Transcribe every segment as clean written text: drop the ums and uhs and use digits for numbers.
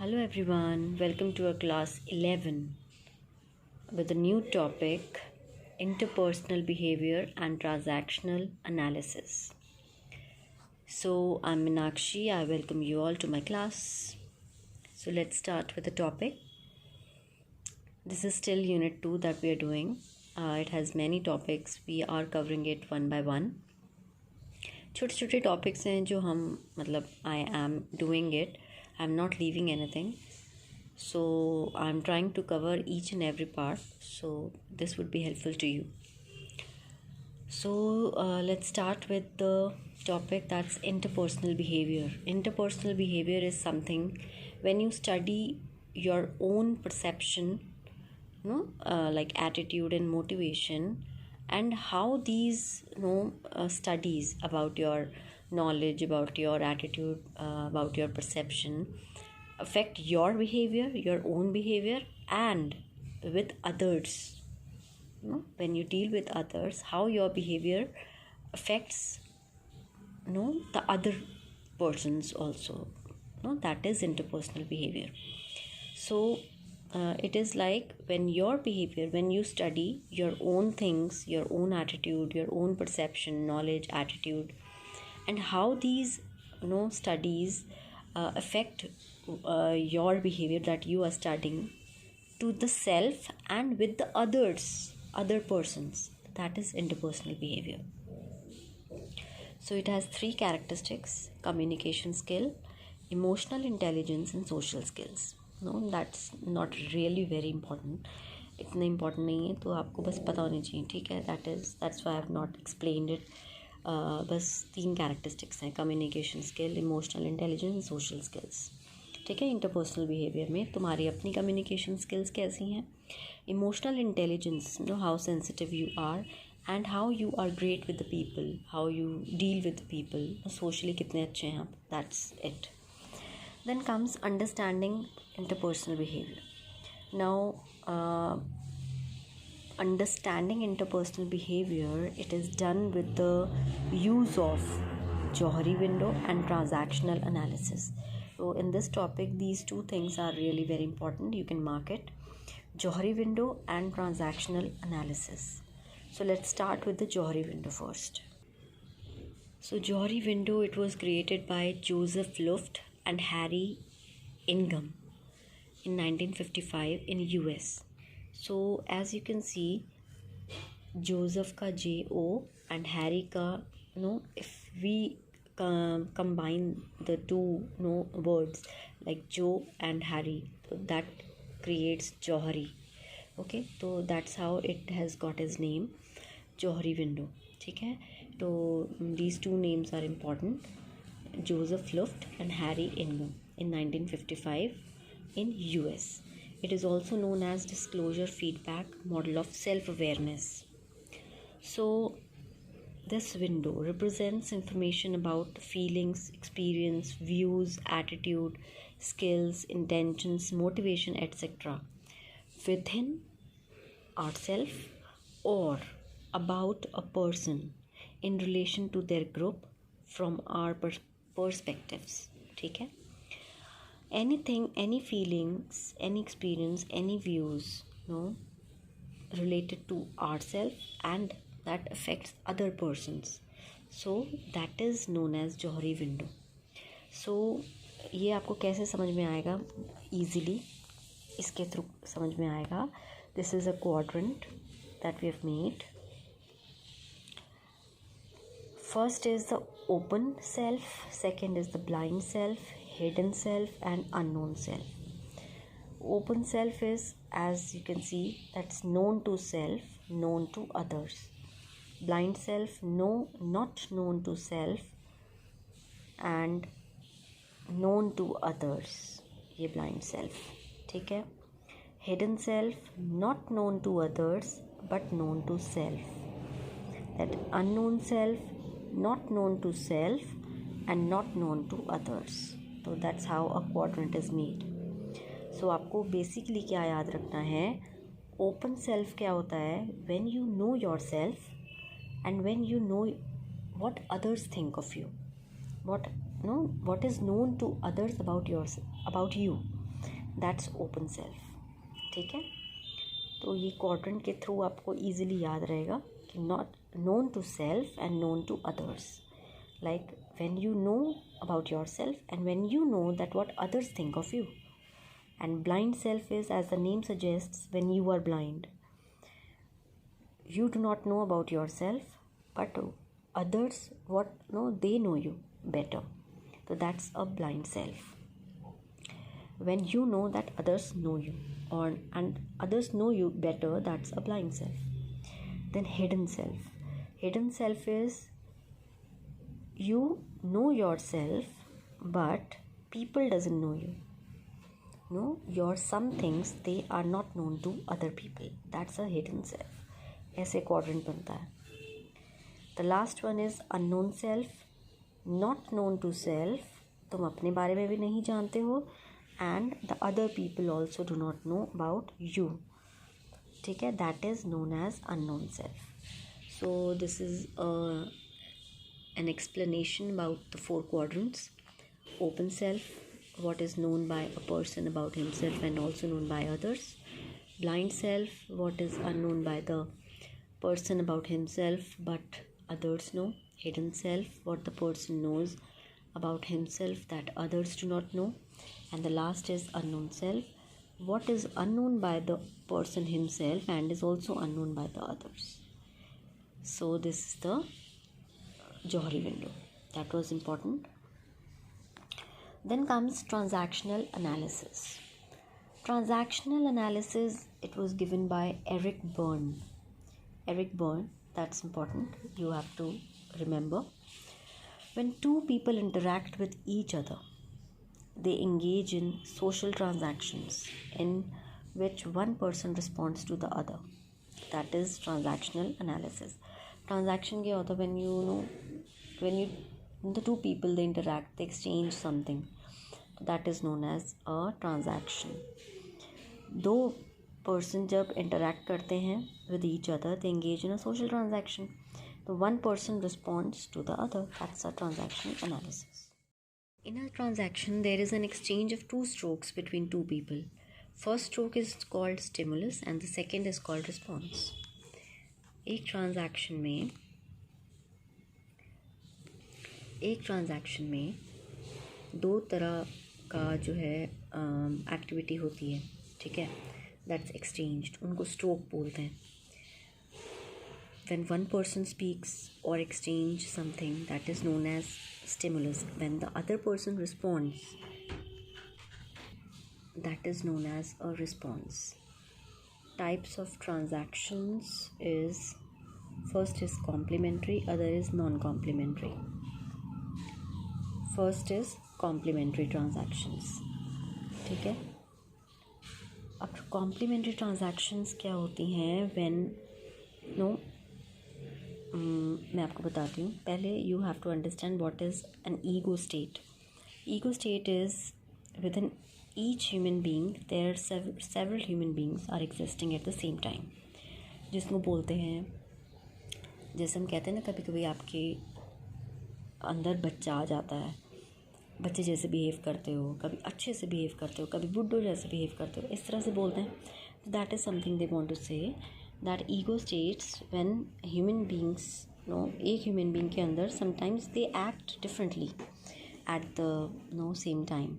Hello everyone, welcome to our class 11 with a new topic, interpersonal behavior and transactional analysis. So I'm Meenakshi, I welcome you all to my class. So let's start with the topic. This is still unit 2 that we are doing. It has many topics, we are covering it one by one. छोटे छोटे topics हैं जो हम I am doing it. I'm not leaving anything. So I'm trying to cover each and every part. So this would be helpful to you. So let's start with the topic that's interpersonal behavior. Interpersonal behavior is something when you study your own perception, like attitude and motivation, and how these studies about your knowledge, about your attitude, about your perception affect your behavior, your own behavior, and with others. When you deal with others, how your behavior affects the other persons also. That is interpersonal behavior. So it is like when your behavior, when you study your own things, your own attitude, your own perception, knowledge, attitude, and how these studies affect your behavior that you are studying to the self and with the other persons. That is interpersonal behavior. So it has 3 characteristics: communication skill, emotional intelligence, and social skills. No, that's not really very important. इतना important नहीं है, तो आपको बस पता होनी चाहिए, ठीक है. That's why I have not explained it. बस 3 कैरेक्टरिस्टिक्स हैं: communication skill, emotional intelligence, social skills. ठीक है. इंटरपर्सनल बिहेवियर में तुम्हारी अपनी कम्युनिकेशन स्किल्स कैसी हैं, emotional intelligence, how sensitive you are and how you are great with the people, how you deal with the people, socially कितने अच्छे हैं आप. That's it. Then comes understanding interpersonal behavior. Now understanding interpersonal behavior, it is done with the use of Johari window and transactional analysis. So in this topic, these 2 things are really very important. You can mark it: Johari window and transactional analysis. So let's start with the Johari window first. So Johari window, it was created by Joseph Luft and Harry Ingham in 1955 in US. So as you can see, Joseph ka J-O and Harry ka, if we combine the 2 words like Joe and Harry, so that creates Johari. Okay, so that's how it has got its name, Johari window. ठीक है. So these 2 names are important: Joseph Luft and Harry Ingham in 1955 in US. It is also known as disclosure feedback model of self-awareness. So this window represents information about feelings, experience, views, attitude, skills, intentions, motivation, etc. within ourselves or about a person in relation to their group from our perspectives. ठीक है. Anything, any feelings, any experience, any views related to ourselves and that affects other persons, so that is known as Johari window. So ये आपको कैसे समझ में आएगा? easily इसके through समझ में आएगा. This is a quadrant that we have made. First is the open self, second is the blind self, hidden self, and unknown self. Open self is, as you can see, that's known to self, known to others. Blind self, not known to self and known to others. ये blind self. ठीक है. Hidden self, not known to others but known to self. That unknown self, not known to self and not known to others. So that's how a quadrant is made. So आपको basically क्या याद रखना है? Open self क्या होता है? When you know yourself and when you know what others think of you, what is known to others about yourself, about you. That's open self. ठीक है, तो ये क्वाड्रेंट के थ्रू आपको ईजिली याद रहेगा कि not known to self and known to others, like when you know about yourself and when you know that what others think of you. And blind self is, as the name suggests, when you are blind, you do not know about yourself, but others what no they know you better, so that's a blind self. When you know that others know you and others know you better, that's a blind self. Then hidden self. Hidden self is you know yourself but people doesn't know you. No, your some things they are not known to other people. That's a hidden self. ऐसे quadrant बनता है. The last one is unknown self. Not known to self. तुम अपने बारे में भी नहीं जानते हो and the other people also do not know about you. ठीक है, that is known as unknown self. So this is an explanation about the 4 quadrants. Open self, what is known by a person about himself and also known by others. Blind self, what is unknown by the person about himself but others know. Hidden self, what the person knows about himself that others do not know. And the last is unknown self, what is unknown by the person himself and is also unknown by the others. So this is the Johari window. That was important. Then comes transactional analysis. Transactional analysis, it was given by Eric Berne. Eric Berne, that's important. You have to remember. When 2 people interact with each other, they engage in social transactions in which one person responds to the other. That is transactional analysis. Transaction क्या होता है? when the 2 people they interact, they exchange something, that is known as a transaction. 2 person जब interact करते हैं with each other, they engage in a social transaction. So one person responds to the other. That's a transactional analysis. In a transaction, there is an exchange of 2 strokes between 2 people. First stroke is called stimulus and the second is called response. एक transaction में 2 तरह का जो है activity होती है. ठीक है, दैट्स एक्सचेंज्ड, उनको स्ट्रोक बोलते हैं. When one person speaks or exchange something, that is known as stimulus. When the other person responds, that is known as a response. Types of transactions is, first is complementary, other is non-complementary. First is complementary transactions. ठीक है, अब complementary transactions क्या होती हैं? When मैं आपको बताती हूँ. पहले you have to understand what is an ego state. Ego state is within each human being there are several human beings are existing at the same time, जिसको बोलते हैं, जैसे हम कहते हैं ना, कभी कभी आपके अंदर बच्चा आ जाता है, बच्चे जैसे बिहेव करते हो, कभी अच्छे से बिहेव करते हो, कभी बुड्ढो जैसे बिहेव करते हो, इस तरह से बोलते हैं. That is something they want to say, that ego states when human beings एक ह्यूमन बींग के अंदर sometimes they act differently at the same time,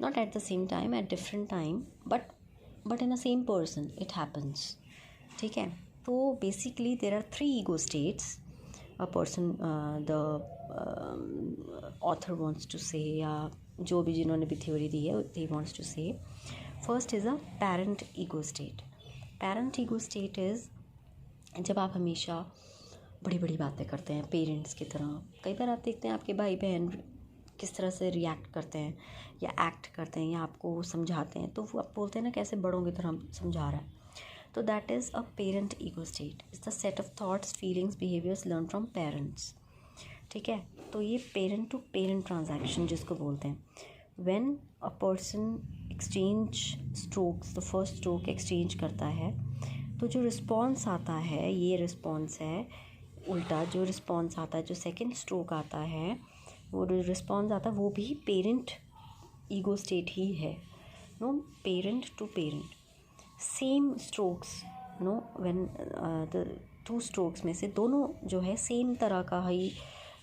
not at the same time, at different time, but in the same person it happens. ठीक है, तो basically there are 3 ego states a person the author wants to say, या जो भी जिन्होंने भी theory दी है he wants to say. First is a parent ego state. Parent ego state is जब आप हमेशा बड़ी बड़ी बातें करते हैं पेरेंट्स की तरह. कई बार आप देखते हैं आपके भाई बहन किस तरह से रिएक्ट करते हैं या एक्ट करते हैं या आपको समझाते हैं, तो वो आप बोलते हैं ना कैसे बड़ों की तरह समझा रहा है. तो that is a parent ego state. Is the set of thoughts, feelings, behaviours learn from parents. ठीक है, तो ये पेरेंट टू पेरेंट ट्रांजैक्शन जिसको बोलते हैं. When a person exchange strokes, the first stroke exchange करता है, तो जो रिस्पॉन्स आता है, ये रिस्पॉन्स है. उल्टा जो रिस्पॉन्स आता है, जो सेकेंड स्ट्रोक आता है, वो जो रिस्पॉन्स आता है वो भी पेरेंट ईगो स्टेट ही है. No parent to parent, same strokes, no when the 2 strokes में से दोनों जो है सेम तरह का ही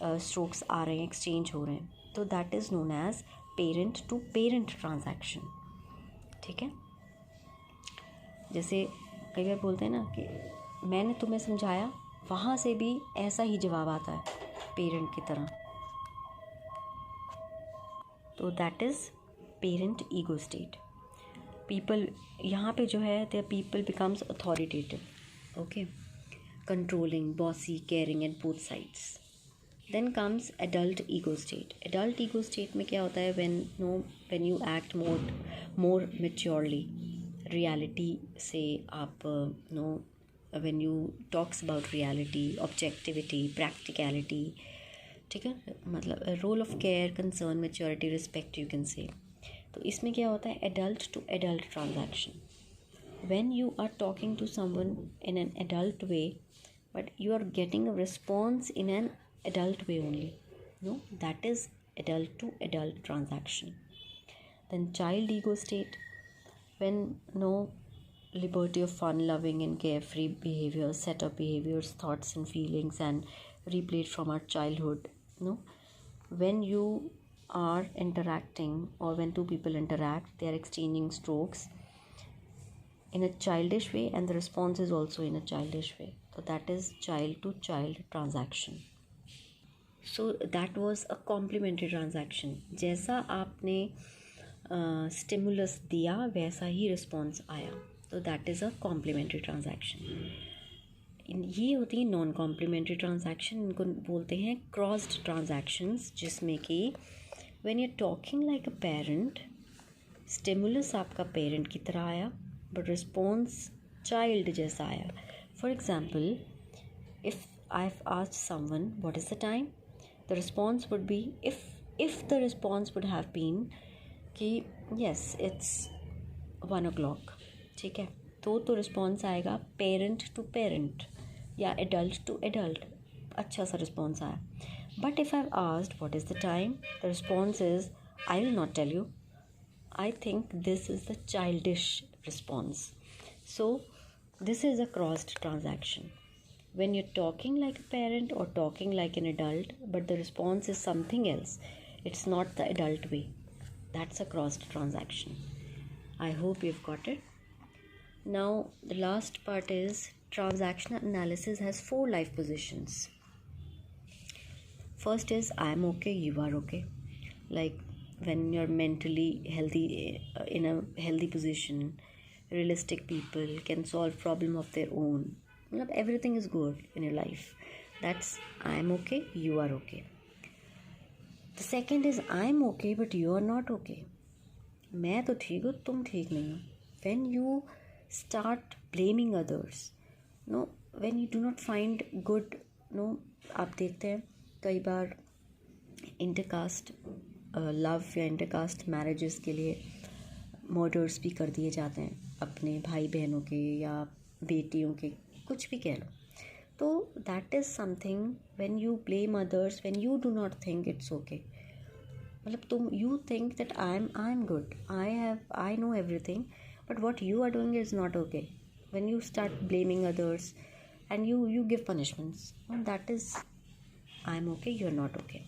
स्ट्रोक्स आ रहे हैं, एक्सचेंज हो रहे हैं, तो that is known as parent to parent transaction. ठीक है, जैसे कई बार बोलते हैं ना कि मैंने तुम्हें समझाया, वहाँ से भी ऐसा ही जवाब आता है पेरेंट की तरह. तो that is parent ego state. People यहाँ पे जो है the people becomes authoritative, okay, controlling, bossy, caring at both sides. Then comes adult ego state. Adult ego state में क्या होता है, when you act more maturely, reality से आप when you talks about reality, objectivity, practicality. ठीक है, मतलब role of care, concern, maturity, respect you can say. तो इसमें क्या होता है, adult to adult transaction. When you are talking to someone in an adult way but you are getting a response in an adult way only, no, that is adult to adult transaction. Then child ego state, when no liberty of fun loving and carefree behaviors, set of behaviors, thoughts and feelings and replayed from our childhood, no, when you are interacting or when two people interact, they are exchanging strokes in a childish way and the response is also in a childish way. So that is child to child transaction. So that was a complementary transaction. जैसा आपने stimulus दिया वैसा ही response आया, तो that is a complementary transaction. ये होती है non complementary transaction, इनको बोलते हैं क्रॉस्ड ट्रांजैक्शंस, जिसमें कि when you are talking like a parent, stimulus आपका पेरेंट की तरह आया बट रिस्पॉन्स चाइल्ड जैसा आया. For example, if I've asked someone what is the time, the response would be, if the response would have been कि yes it's 1 o'clock, ठीक है, तो रिस्पॉन्स आएगा पेरेंट टू पेरेंट या एडल्ट टू एडल्ट, अच्छा सा रिस्पॉन्स आया. But if I asked what is the time, the response is I will not tell you, I think this is the childish response. So this is a crossed transaction. When you're talking like a parent or talking like an adult, but the response is something else, it's not the adult way, that's a crossed transaction. I hope you've got it. Now the last part is transactional analysis has 4 life positions. First is I'm okay, you are okay. Like when you're mentally healthy, in a healthy position, realistic people can solve problem of their own, everything is good in your life, that's I'm okay, you are okay. The second is I'm okay but you are not okay. मैं तो ठीक हूँ, तुम ठीक नहीं हो. When you start blaming others, no, when you do not find good, no, आप देखते हैं कई बार इंटरकास्ट लव या इंटरकास्ट मैरिजेस के लिए मर्डर्स भी कर दिए जाते हैं अपने भाई बहनों के या बेटियों के, कुछ भी कह लो. तो that is something when you blame others, when you do not think it's okay, मतलब तुम you think that I am good, I know everything, but what you are doing is not okay. When you start blaming others and you give punishments, that is I am okay, you are not okay.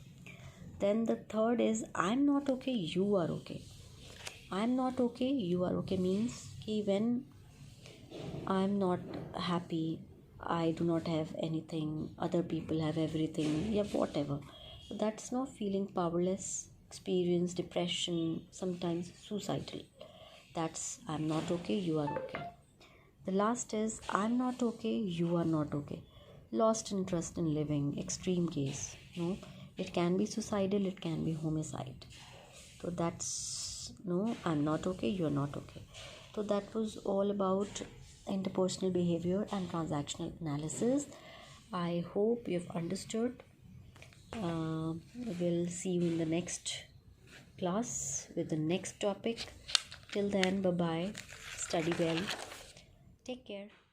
Then the third is I am not okay, you are okay. I am not okay, you are okay means कि when I am not happy, I do not have anything, other people have everything, yeah, whatever. So that's not feeling powerless, experience depression, sometimes suicidal. That's I'm not okay, you are okay. The last is I'm not okay, you are not okay. Lost interest in living, extreme case. No, it can be suicidal, it can be homicide. So that's no, I'm not okay, you're not okay. So that was all about interpersonal behavior and transactional analysis. I hope you've understood. We'll see you in the next class with the next topic. Till then, bye bye, study well, take care.